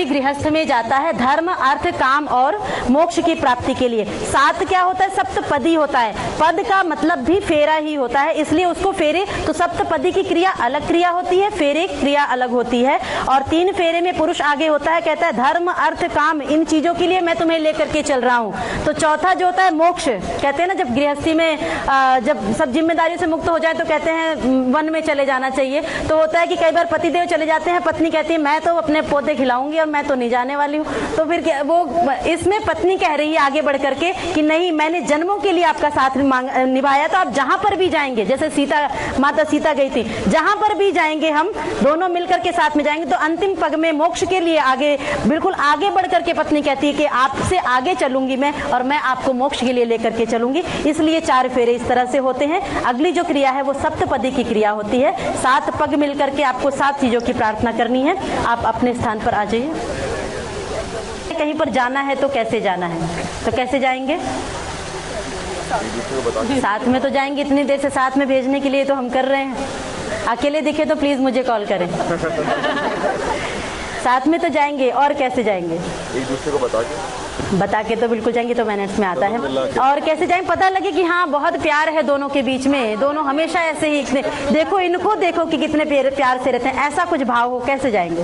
व्यक्ति गृहस्थ में जाता है धर्म अर्थ काम और मोक्ष की प्राप्ति के लिए। 7 क्या होता है? सप्तपदी होता है। पद का मतलब भी फेरा ही होता है, इसलिए उसको फेरे। तो सप्तपदी की क्रिया अलग क्रिया होती है, फेरे क्रिया अलग होती है। और 3 फेरे में पुरुष आगे होता है, कहता है धर्म अर्थ काम इन चीजों के लिए मैं तुम्हें लेकर के चल रहा हूँ। तो चौथा जो होता है मोक्ष, कहते हैं ना जब गृहस्थी में जब सब जिम्मेदारियों से मुक्त हो जाए तो कहते हैं वन में चले जाना चाहिए। तो होता है कि कई बार पतिदेव चले जाते हैं, पत्नी कहती है मैं तो अपने पौधे खिलाऊंगी और मैं तो नहीं जाने वाली हूँ। तो फिर वो इसमें पत्नी कह रही है आगे बढ़ करके कि नहीं, मैंने जन्मों के लिए आपका साथ निभाया, तो आप जहां पर भी जाएंगे, जैसे माता सीता गई थी, जहां पर भी जाएंगे हम दोनों मिलकर के साथ में जाएंगे। तो अंतिम पग में मोक्ष के लिए आगे बिल्कुल आगे बढ़ करके पत्नी कहती है कि आपसे आगे चलूंगी मैं और मैं आपको मोक्ष के लिए लेकर के चलूंगी। इसलिए 4 फेरे इस तरह से होते हैं। अगली जो क्रिया है वो सप्तपदी की क्रिया होती है। 7 पग मिलकर के आपको 7 चीजों की प्रार्थना करनी है। आप अपने स्थान पर आ जाइए। कहीं पर जाना है तो कैसे जाना है? तो कैसे जाएंगे? साथ में तो जाएंगे, इतनी देर से साथ में भेजने के लिए तो हम कर रहे हैं। अकेले दिखे तो प्लीज मुझे कॉल करें। साथ में तो जाएंगे, और कैसे जाएंगे? एक दूसरे को बता के तो बिल्कुल जाएंगे, तो मैनेट्स में आता है। और कैसे जाएंगे? पता लगे कि हाँ बहुत प्यार है दोनों के बीच में, दोनों हमेशा ऐसे ही देखो इनको देखो कि कितने प्यार से रहते हैं, ऐसा कुछ भाव हो, कैसे जाएंगे?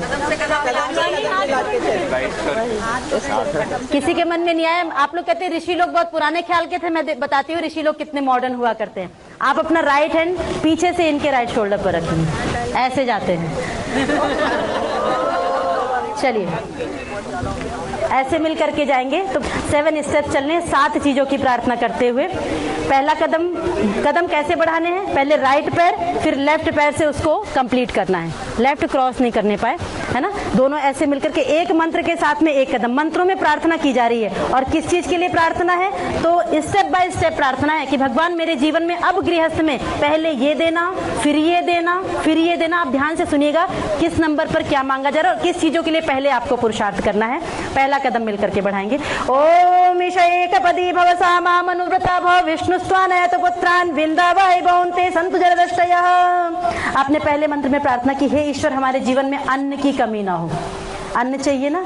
किसी के मन में नहीं आया? आप लोग कहते हैं ऋषि लोग बहुत पुराने ख्याल के थे, मैं बताती हूँ ऋषि लोग कितने मॉडर्न हुआ करते हैं। आप अपना राइट हैंड पीछे से इनके राइट शोल्डर पर रखेंगे, ऐसे जाते हैं। चलिए ऐसे मिल करके जाएंगे। तो 7 स्टेप चलने, 7 चीजों की प्रार्थना करते हुए। पहला कदम कैसे बढ़ाने हैं? पहले राइट पैर, फिर लेफ्ट पैर से उसको कंप्लीट करना है, लेफ्ट क्रॉस नहीं करने पाए, है ना। दोनों ऐसे मिलकर के एक मंत्र के साथ में एक कदम। मंत्रों में प्रार्थना की जा रही है, और किस चीज के लिए प्रार्थना है? तो स्टेप बाय स्टेप प्रार्थना है कि भगवान मेरे जीवन में अब गृहस्थ में पहले ये देना, फिर ये देना, फिर ये देना। आप ध्यान से सुनिएगा किस नंबर पर क्या मांगा जा रहा है और किस चीजों के लिए पहले आपको पुरुषार्थ करना है। पहला कदम मिलकर के बढ़ाएंगे। ओम ईशैकपदी भव सामा मनुव्रता भव विष्णुस्त्वानयत पुत्रान विंदावै भवन्ते सन्तु जरदष्टयः। आपने पहले मंत्र में प्रार्थना की, हे ईश्वर हमारे जीवन में अन्न की कमी ना हो। अन्न चाहिए ना,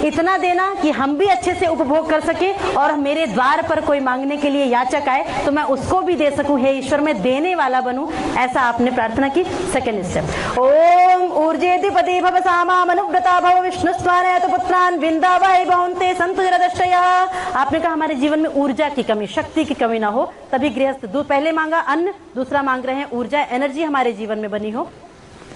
इतना देना कि हम भी अच्छे से उपभोग कर सके, और मेरे द्वार पर कोई मांगने के लिए याचक आए तो मैं उसको भी दे सकूं। हे ईश्वर मैं देने वाला बनूं, ऐसा आपने प्रार्थना की। सेकंड स्टेप, ओम ऊर्जेधिपति भव सामा मनुव्रता भव विष्णुस्त्वानयत पुत्रान विंदावै भवन्ते सन्तु जरदष्टयः। आपने कहा हमारे जीवन में ऊर्जा की कमी, शक्ति की कमी ना हो, तभी गृहस्थ पहले मांगा अन्न, दूसरा मांग रहे हैं ऊर्जा, एनर्जी हमारे जीवन में बनी हो।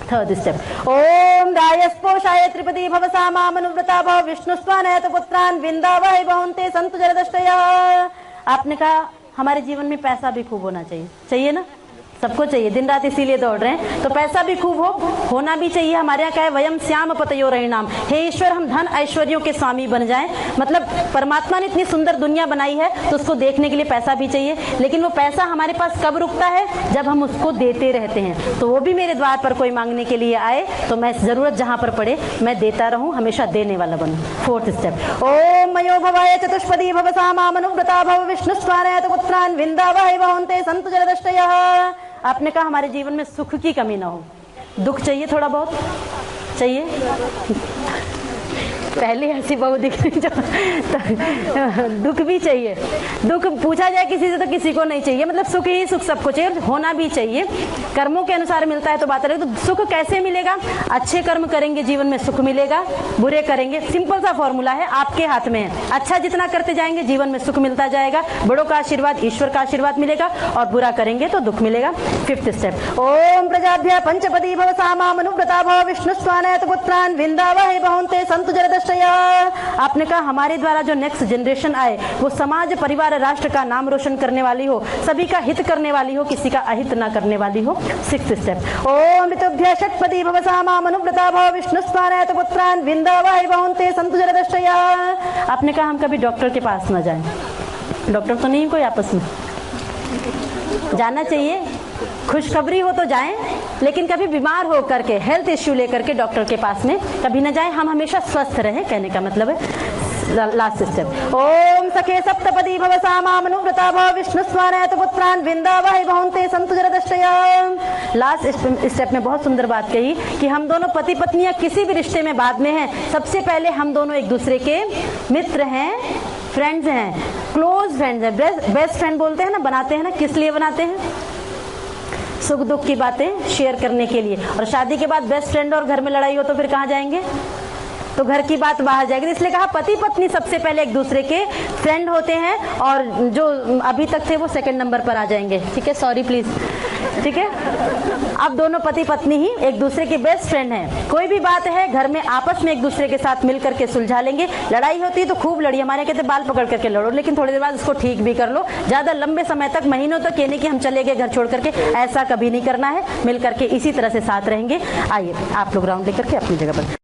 थर्ड स्टेप, ओम रायस्पोषाय त्रिपदी भव सामा मनुव्रता भव विष्णुस्त्वानयत पुत्रान विंदावै भवन्ते सन्तु जरदष्टयः। आपने कहा हमारे जीवन में पैसा भी खूब होना चाहिए, चाहिए ना, सबको चाहिए, दिन रात इसीलिए दौड़ रहे हैं। तो पैसा भी खूब होना भी चाहिए। हमारे यहाँ क्या है, वयम श्याम पतयो रहिणाम, हे ईश्वर हम धन ऐश्वर्यों के स्वामी बन जाएं। मतलब परमात्मा ने इतनी सुंदर दुनिया बनाई है तो उसको देखने के लिए पैसा भी चाहिए, लेकिन वो पैसा हमारे पास कब रुकता है? जब हम उसको देते रहते हैं। तो वो भी मेरे द्वार पर कोई मांगने के लिए आए तो मैं जरूरत जहां पर पड़े मैं देता रहूं, हमेशा देने वाला बनूं। फोर्थ स्टेप, ओम मयो भवाय चतुष्पदी भव सामा मनुव्रता भव विष्णुस्त्वानयत पुत्रान विंदावै भवन्ते सन्तु जरदष्टयः। आपने कहा हमारे जीवन में सुख की कमी ना हो। दुख चाहिए, थोड़ा बहुत चाहिए। पहले ऐसी बहू दिख रही जो तो दुख भी चाहिए। दुख पूछा जाए किसी से तो किसी को नहीं चाहिए, मतलब सुख ही सुख सबको चाहिए, होना भी चाहिए। कर्मों के अनुसार मिलता है तो बात अलग। तो सुख कैसे मिलेगा? अच्छे कर्म करेंगे जीवन में सुख मिलेगा, बुरे करेंगे, सिंपल सा फॉर्मूला है, आपके हाथ में है। अच्छा जितना करते जाएंगे जीवन में सुख मिलता जाएगा, बड़ों का आशीर्वाद, ईश्वर का आशीर्वाद मिलेगा, और बुरा करेंगे तो दुख मिलेगा। फिफ्थ स्टेप, ओम प्रजाभ्य पंचपदी भव सामा मनुव्रता भव विष्णुस्त्वानयत पुत्रान विंदावै भवन्ते सन्तु जरदष्टयः। आपने कहा हमारे द्वारा जो नेक्स्ट जनरेशन आए वो समाज परिवार राष्ट्र का नाम रोशन करने वाली हो, सभी का हित करने वाली हो, किसी का अहित न करने वाली हो। सिक्स्थ स्टेप, ओम ऋतुभ्य षट्पदी भव सामा मनुव्रता भव विष्णुस्त्वानयत पुत्रान विंदावै भवन्ते सन्तु जरदष्टयः। आपने कहा हम कभी डॉक्टर के पास न जाएं। डॉक्टर तो नहीं कोई आपस में, जाना चाहिए खुशखबरी हो तो जाएं, लेकिन कभी बीमार हो करके हेल्थ इश्यू लेकर के डॉक्टर के पास में कभी न जाएं। हम हमेशा स्वस्थ रहें, कहने का मतलब है। लास्ट स्टेप, ओम सखे सप्तपदी भव सामा मनुव्रता भव विष्णु स्वानयत पुत्रान विंदावहि बहुंते संतु जरदष्टया। लास्ट स्टेप में बहुत सुंदर बात कही कि हम दोनों पति पत्नियां किसी भी रिश्ते में बाद में हैं, सबसे पहले हम दोनों एक दूसरे के मित्र हैं, फ्रेंड्स हैं, क्लोज फ्रेंड्स हैं। बेस्ट फ्रेंड बोलते हैं ना, बनाते हैं ना, किस लिए बनाते हैं? सुख दुख की बातें शेयर करने के लिए। और शादी के बाद बेस्ट फ्रेंड और घर में लड़ाई हो तो फिर कहाँ जाएंगे? तो घर की बात बाहर जाएगी। इसलिए कहा पति पत्नी सबसे पहले एक दूसरे के फ्रेंड होते हैं, और जो अभी तक थे वो सेकंड नंबर पर आ जाएंगे। ठीक है, सॉरी प्लीज। ठीक है, अब दोनों पति पत्नी ही एक दूसरे के बेस्ट फ्रेंड हैं। कोई भी बात है घर में आपस में एक दूसरे के साथ मिल करके सुलझा लेंगे। लड़ाई होती है तो खूब लड़ी, हमारे कहते बाल पकड़ करके लड़ो, लेकिन थोड़ी देर बाद उसको ठीक भी कर लो। ज्यादा लंबे समय तक, महीनों तक ये नहीं कि हम चले गए घर छोड़ करके, ऐसा कभी नहीं करना है। मिल करके इसी तरह से साथ रहेंगे। आइए आप लोग राउंड लेकर के अपनी जगह पर।